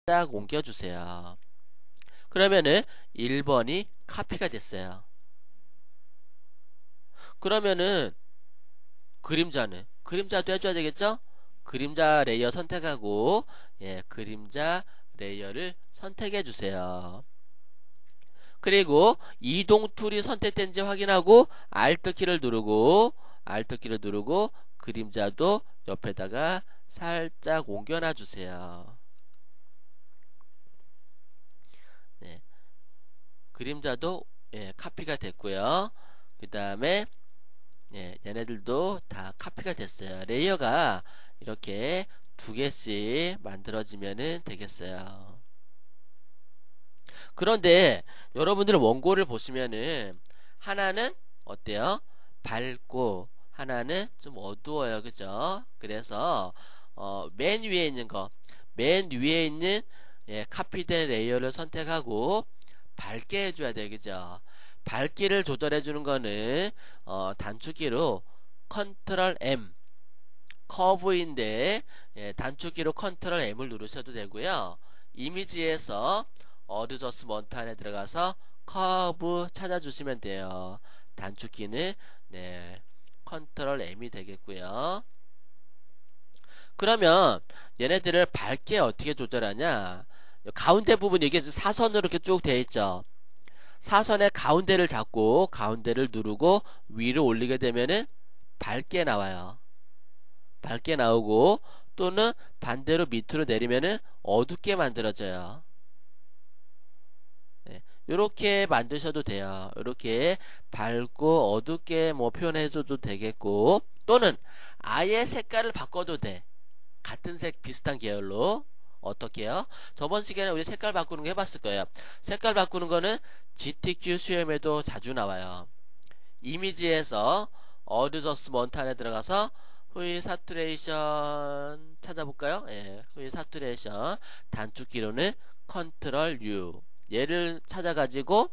딱 옮겨주세요. 그러면은 1번이 카피가 됐어요. 그러면은 그림자도 해줘야 되겠죠? 그림자 레이어 선택하고 그림자 레이어를 선택해 주세요. 그리고 이동 툴이 선택된지 확인하고 Alt 키를 누르고 그림자도 옆에다가 살짝 옮겨놔 주세요. 네, 그림자도 카피가 됐고요. 그 다음에 얘네들도 다 카피가 됐어요. 레이어가 이렇게 두 개씩 만들어지면 되겠어요. 그런데 여러분들 원고를 보시면은 하나는 어때요? 밝고 하나는 좀 어두워요. 그죠? 그래서 맨 위에 있는 카피된 레이어를 선택하고 밝게 해줘야 돼요. 그죠? 밝기를 조절해 주는 거는 단축키로 컨트롤 M 커브인데 단축키로 컨트롤 M을 누르셔도 되고요. 이미지에서 어드저스먼트 안에 들어가서 커브 찾아주시면 돼요. 단축키는 컨트롤 M이 되겠고요. 그러면 얘네들을 밝게 어떻게 조절하냐? 가운데 부분 이게 사선으로 이렇게 쭉 되어 있죠. 사선의 가운데를 잡고 가운데를 누르고 위로 올리게 되면은 밝게 나와요. 밝게 나오고 또는 반대로 밑으로 내리면은 어둡게 만들어져요. 이렇게 만드셔도 돼요. 이렇게 밝고 어둡게 표현해줘도 되겠고 또는 아예 색깔을 바꿔도 돼. 같은 색 비슷한 계열로 어떻게요? 저번 시간에 우리 색깔 바꾸는 거 해봤을 거예요. 색깔 바꾸는 거는 GTQ 수염에도 자주 나와요. 이미지에서 어드저스먼트 안에 들어가서 후이 사투레이션 찾아볼까요? 후이 사투레이션 단축키로는 컨트롤 U 얘를 찾아가지고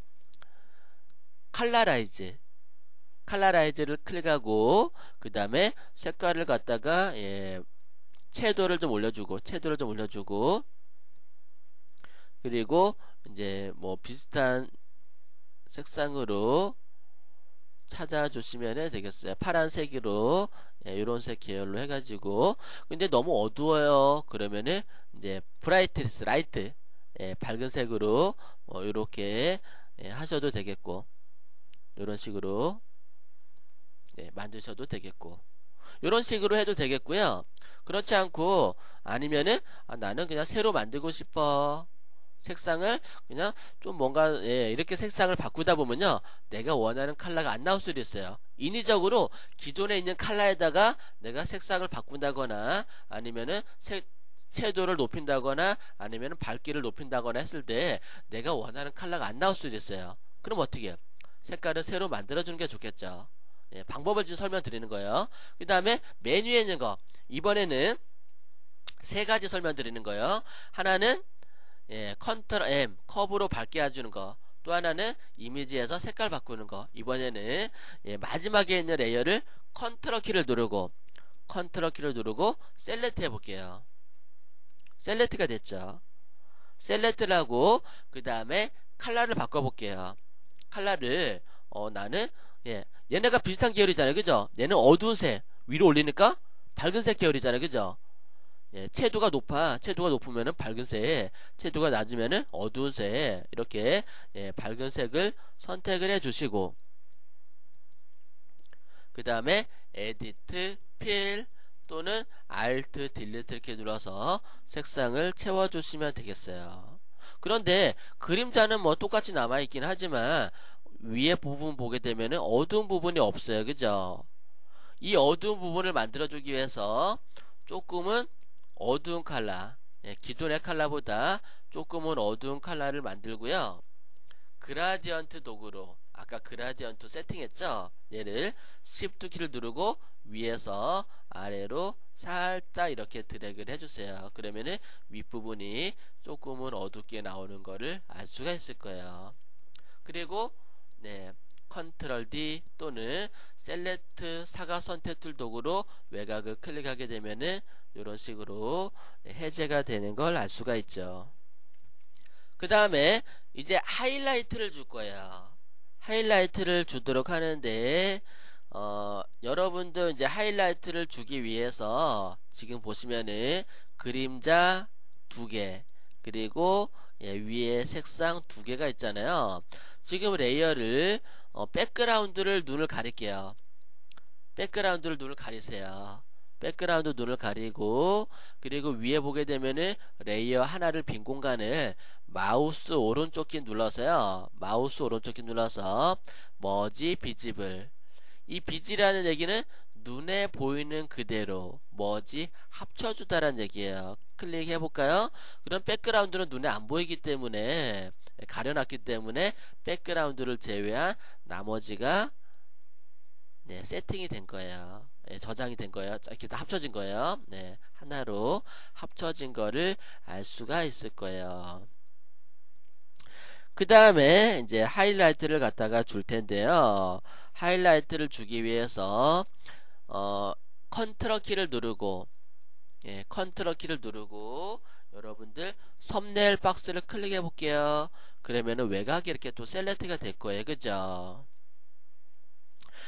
칼라라이즈를 클릭하고 그 다음에 색깔을 갖다가 채도를 좀 올려주고 그리고 이제 비슷한 색상으로 찾아주시면 되겠어요. 파란색으로 이런 색 계열로 해가지고 근데 너무 어두워요. 그러면은 이제 브라이트리스 라이트 밝은 색으로 이렇게 하셔도 되겠고 이런 식으로 만드셔도 되겠고 이런 식으로 해도 되겠고요. 그렇지 않고 아니면은 나는 그냥 새로 만들고 싶어. 색상을 그냥 좀 뭔가 이렇게 색상을 바꾸다 보면요 내가 원하는 컬러가 안 나올 수도 있어요. 인위적으로 기존에 있는 컬러에다가 내가 색상을 바꾼다거나 아니면은 채도를 높인다거나 아니면은 밝기를 높인다거나 했을 때 내가 원하는 컬러가 안 나올 수도 있어요. 그럼 어떻게 해요? 색깔을 새로 만들어주는 게 좋겠죠. 방법을 좀 설명드리는 거예요. 그 다음에 메뉴에 있는 거 이번에는 세 가지 설명드리는 거예요. 하나는 컨트롤 M 커브로 밝게 해주는 거. 또 하나는 이미지에서 색깔 바꾸는 거. 이번에는 마지막에 있는 레이어를 컨트롤 키를 누르고 셀렉트 해볼게요. 셀렉트가 됐죠. 셀렉트를 하고 그 다음에 컬러를 바꿔볼게요. 컬러를 나는 얘네가 비슷한 계열이잖아요. 그죠? 얘는 어두운 색 위로 올리니까 밝은색 계열이잖아요. 그죠? 채도가 높으면은 밝은색, 채도가 낮으면은 어두운 색, 이렇게, 밝은 색을 선택을 해주시고, 그 다음에, 에디트, 필, 또는 Alt, Delete 이렇게 눌러서 색상을 채워주시면 되겠어요. 그런데, 그림자는 똑같이 남아있긴 하지만, 위에 부분 보게 되면은 어두운 부분이 없어요. 그죠? 이 어두운 부분을 만들어주기 위해서, 조금은 어두운 컬러 기존의 컬러보다 조금은 어두운 컬러를 만들고요. 그라디언트 도구로 아까 그라디언트 세팅했죠. 얘를 Shift 키를 누르고 위에서 아래로 살짝 이렇게 드래그를 해주세요. 그러면은 윗부분이 조금은 어둡게 나오는 거를 알 수가 있을 거예요. 그리고 컨트롤 D 또는 셀렉트 사각 선택 툴 도구로 외곽을 클릭하게 되면은 이런 식으로 해제가 되는 걸 알 수가 있죠. 그 다음에 이제 하이라이트를 줄 거예요. 하이라이트를 주도록 하는데 여러분들 이제 하이라이트를 주기 위해서 지금 보시면은 그림자 2개 그리고 위에 색상 2개가 있잖아요. 지금 레이어를 백그라운드를 눈을 가릴게요. 백그라운드를 눈을 가리세요. 백그라운드 눈을 가리고 그리고 위에 보게 되면은 레이어 하나를 빈 공간을 마우스 오른쪽 키 눌러서요. 마우스 오른쪽 키 눌러서 머지 비지블. 이 비지라는 얘기는 눈에 보이는 그대로 머지 합쳐주다라는 얘기예요. 클릭해 볼까요? 그럼 백그라운드는 눈에 안 보이기 때문에 가려놨기 때문에 백그라운드를 제외한 나머지가 세팅이 된 거예요. 저장이 된 거예요. 이렇게 다 합쳐진 거예요. 하나로 합쳐진 거를 알 수가 있을 거예요. 그 다음에 이제 하이라이트를 갖다가 줄 텐데요. 하이라이트를 주기 위해서 컨트롤 키를 누르고 컨트롤 키를 누르고 여러분들 썸네일 박스를 클릭해 볼게요. 그러면은 외곽이 이렇게 또 셀렉트가 될 거예요. 그죠?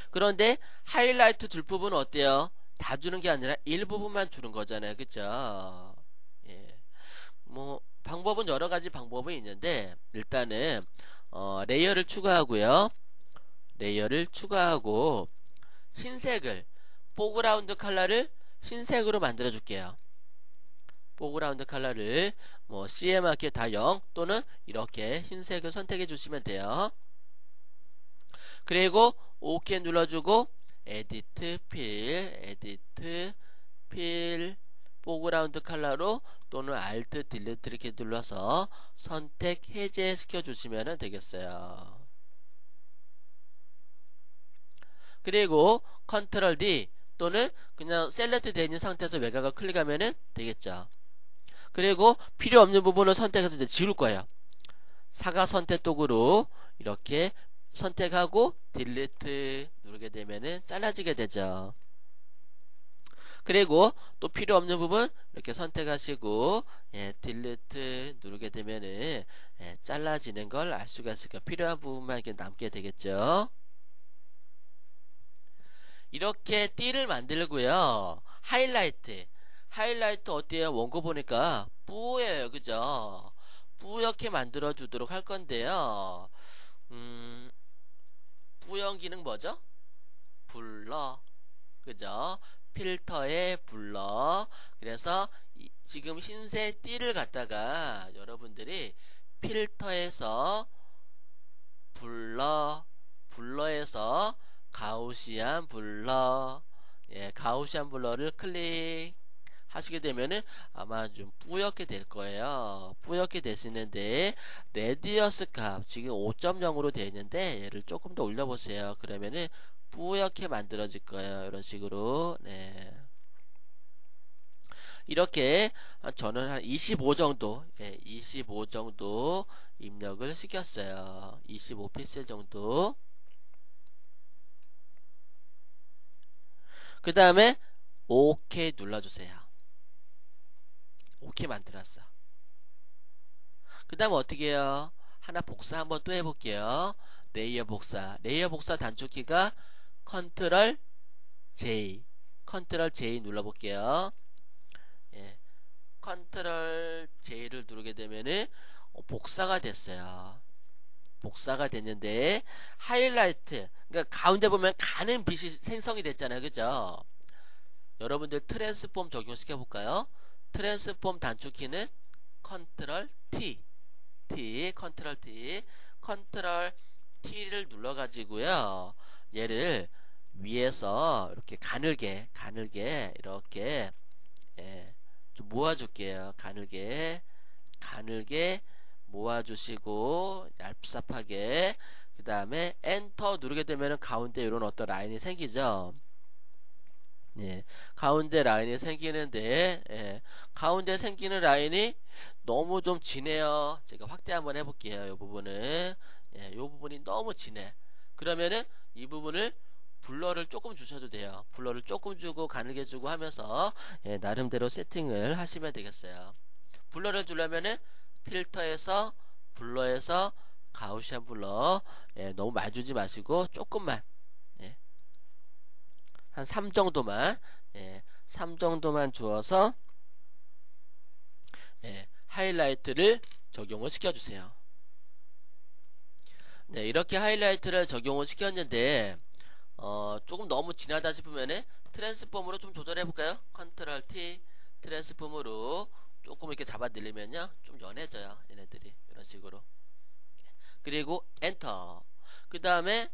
그런데 하이라이트 줄 부분은 어때요? 다 주는 게 아니라 일부분만 주는 거잖아요. 그죠? 뭐 방법은 여러 가지 방법이 있는데 일단은 레이어를 추가하고요. 레이어를 추가하고 흰색을 포그라운드 컬러를 흰색으로 만들어 줄게요. 포그라운드 컬러를 뭐 CMYK 다 0 또는 이렇게 흰색을 선택해 주시면 돼요. 그리고 OK 눌러주고 에디트 필 포그라운드 컬러로 또는 Alt 딜리트 이렇게 눌러서 선택 해제시켜 주시면 되겠어요. 그리고 컨트롤 D 또는 그냥 셀렉트 되어 있는 상태에서 외곽을 클릭하면 되겠죠. 그리고 필요 없는 부분을 선택해서 이제 지울 거예요. 사각 선택 도구로 이렇게 선택하고 딜리트 누르게 되면은 잘라지게 되죠. 그리고 또 필요 없는 부분 이렇게 선택하시고 딜리트 누르게 되면은 잘라지는 걸 알 수가 있으니까 필요한 부분만 이렇게 남게 되겠죠. 이렇게 띠를 만들고요. 하이라이트 어때요? 원고 보니까 뿌예요. 그죠? 뿌옇게 만들어 주도록 할 건데요. 뿌연 기능 뭐죠? 블러. 그죠? 필터에 블러. 그래서 지금 흰색 띠를 갖다가 여러분들이 필터에서 블러에서 가우시안 블러, 가우시안 블러를 클릭하시게 되면은 아마 좀 뿌옇게 될 거예요. 뿌옇게 되시는데 레디어스 값 지금 5.0으로 되어 있는데 얘를 조금 더 올려보세요. 그러면은 뿌옇게 만들어질 거예요. 이런 식으로. 이렇게 저는 한 25 정도, 25 정도 입력을 시켰어요. 25픽셀 정도. 그 다음에 OK 눌러주세요. OK 만들었어. 그 다음 어떻게 해요? 하나 복사 한번 또 해볼게요. 레이어 복사 단축키가 컨트롤 J 눌러볼게요. 컨트롤 J를 누르게 되면은 복사가 됐어요. 복사가 됐는데 하이라이트, 그러니까 가운데 보면 가는 빛이 생성이 됐잖아요. 그죠? 여러분들 트랜스폼 적용시켜 볼까요? 트랜스폼 단축키는 컨트롤 컨트롤 T를 눌러 가지고요. 얘를 위에서 이렇게 가늘게 이렇게 좀 모아줄게요. 가늘게 모아주시고 얇삽하게 그 다음에 엔터 누르게 되면 가운데 이런 어떤 라인이 생기죠. 가운데 라인이 생기는데 가운데 생기는 라인이 너무 좀 진해요. 제가 확대 한번 해볼게요. 이 부분은 이 부분이 너무 진해. 그러면은 이 부분을 블러를 조금 주셔도 돼요. 블러를 조금 주고 가늘게 주고 하면서 나름대로 세팅을 하시면 되겠어요. 블러를 주려면은 필터에서 블러에서 가우시안 블러, 예, 너무 많이 주지 마시고 조금만, 예, 한 3 정도만, 예, 3 정도만 주어서, 예, 하이라이트를 적용을 시켜주세요. 네, 이렇게 하이라이트를 적용을 시켰는데 조금 너무 진하다 싶으면은 트랜스폼으로 좀 조절해 볼까요? 컨트롤 T 트랜스폼으로 조금 이렇게 잡아 늘리면요 좀 연해져요, 얘네들이 이런 식으로. 그리고 엔터. 그 다음에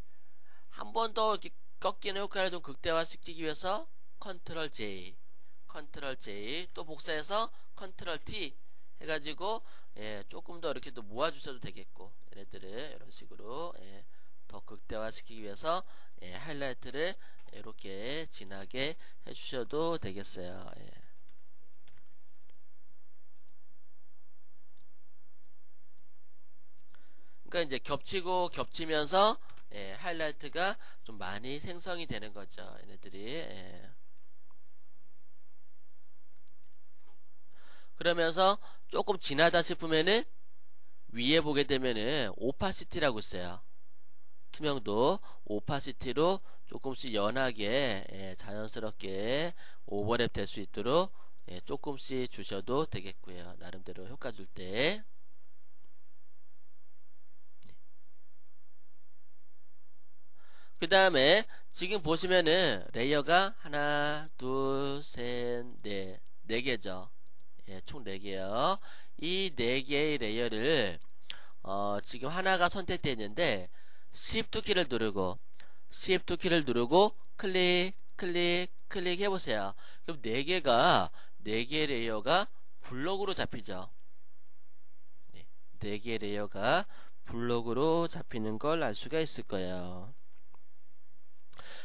한 번 더 이렇게 꺾이는 효과를 좀 극대화시키기 위해서 컨트롤 J 또 복사해서 컨트롤 T 해가지고, 예, 조금 더 이렇게 또 모아주셔도 되겠고, 얘네들을 이런 식으로, 예, 더 극대화시키기 위해서, 예, 하이라이트를 이렇게 진하게 해주셔도 되겠어요. 예. 그러니까 이제 겹치고 겹치면서, 예, 하이라이트가 좀 많이 생성이 되는 거죠, 얘네들이. 예. 그러면서 조금 진하다 싶으면은 위에 보게 되면은 오파시티라고 있어요. 투명도 오파시티로 조금씩 연하게, 예, 자연스럽게 오버랩 될 수 있도록, 예, 조금씩 주셔도 되겠고요. 나름대로 효과 줄 때. 그 다음에 지금 보시면은 레이어가 하나, 둘, 셋, 넷, 네 개죠. 예, 총 4개요. 이 4개의 레이어를 지금 하나가 선택되어 있는데 Shift 키를 누르고 클릭 해보세요. 그럼 4개의 레이어가 블록으로 잡히죠. 네, 4개의 레이어가 블록으로 잡히는 걸 알 수가 있을 거예요.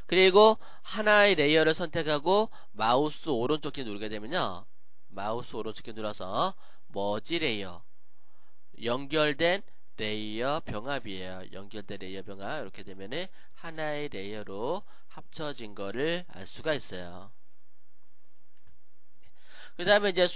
그리고 하나의 레이어를 선택하고 마우스 오른쪽 키 누르게 되면요, 마우스 오른쪽 키 눌러서 머지 레이어, 연결된 레이어 병합이에요. 연결된 레이어 병합. 이렇게 되면은 하나의 레이어로 합쳐진 거를 알 수가 있어요. 그 다음에 이제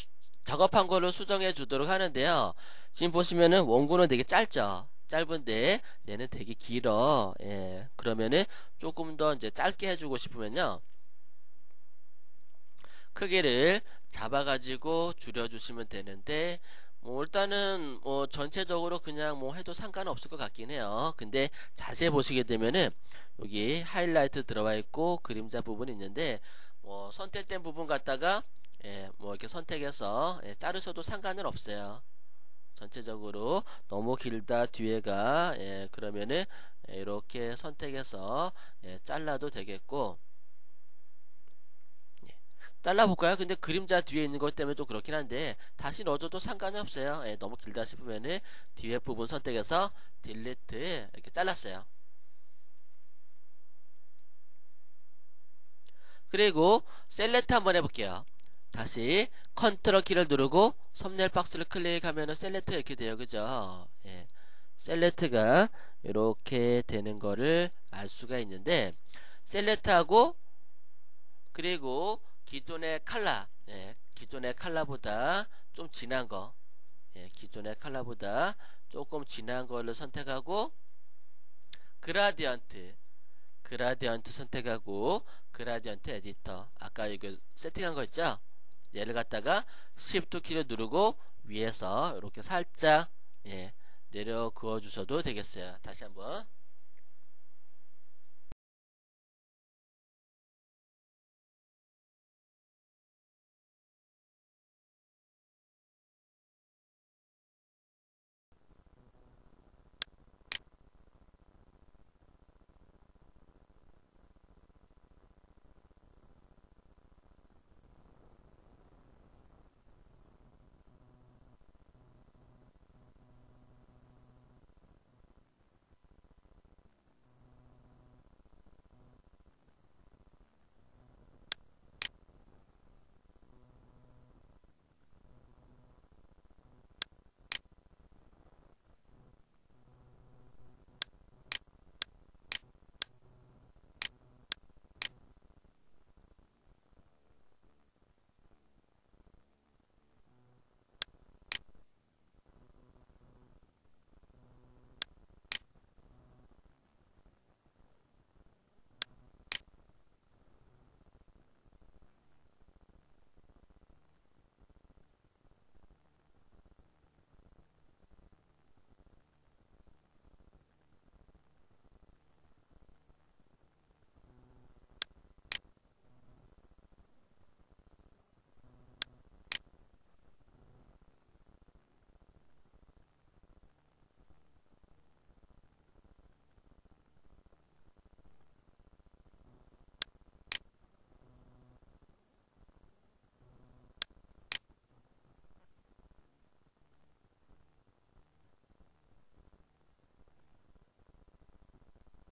작업한 거를 수정해 주도록 하는데요. 지금 보시면은 원고는 되게 짧죠. 짧은데 얘는 되게 길어. 예. 그러면은 조금 더 이제 짧게 해주고 싶으면요, 크기를 잡아가지고 줄여주시면 되는데, 뭐 일단은 뭐 전체적으로 그냥 뭐 해도 상관없을 것 같긴 해요. 근데 자세히 보시게 되면은 여기 하이라이트 들어와 있고 그림자 부분이 있는데, 뭐 선택된 부분 갖다가, 예, 뭐 이렇게 선택해서, 예, 자르셔도 상관은 없어요. 전체적으로 너무 길다 뒤에가, 예, 그러면은, 예, 이렇게 선택해서, 예, 잘라도 되겠고, 예, 잘라볼까요? 근데 그림자 뒤에 있는 것 때문에 좀 그렇긴 한데 다시 넣어줘도 상관이 없어요. 예, 너무 길다 싶으면은 뒤에 부분 선택해서 딜리트 이렇게 잘랐어요. 그리고 셀렉트 한번 해볼게요. 다시 컨트롤 키를 누르고 썸네일 박스를 클릭하면은 셀렉트 이렇게 돼요. 그죠? 예, 셀렉트가 이렇게 되는 거를 알 수가 있는데, 셀렉트하고 그리고 기존의 칼라, 예, 기존의 칼라보다 좀 진한 거, 예, 기존의 칼라보다 조금 진한 거를 선택하고 그라디언트 선택하고 그라디언트 에디터, 아까 이거 세팅한 거 있죠? 얘를 갖다가 Shift 키를 누르고 위에서 이렇게 살짝, 예, 내려 그어 주셔도 되겠어요. 다시 한번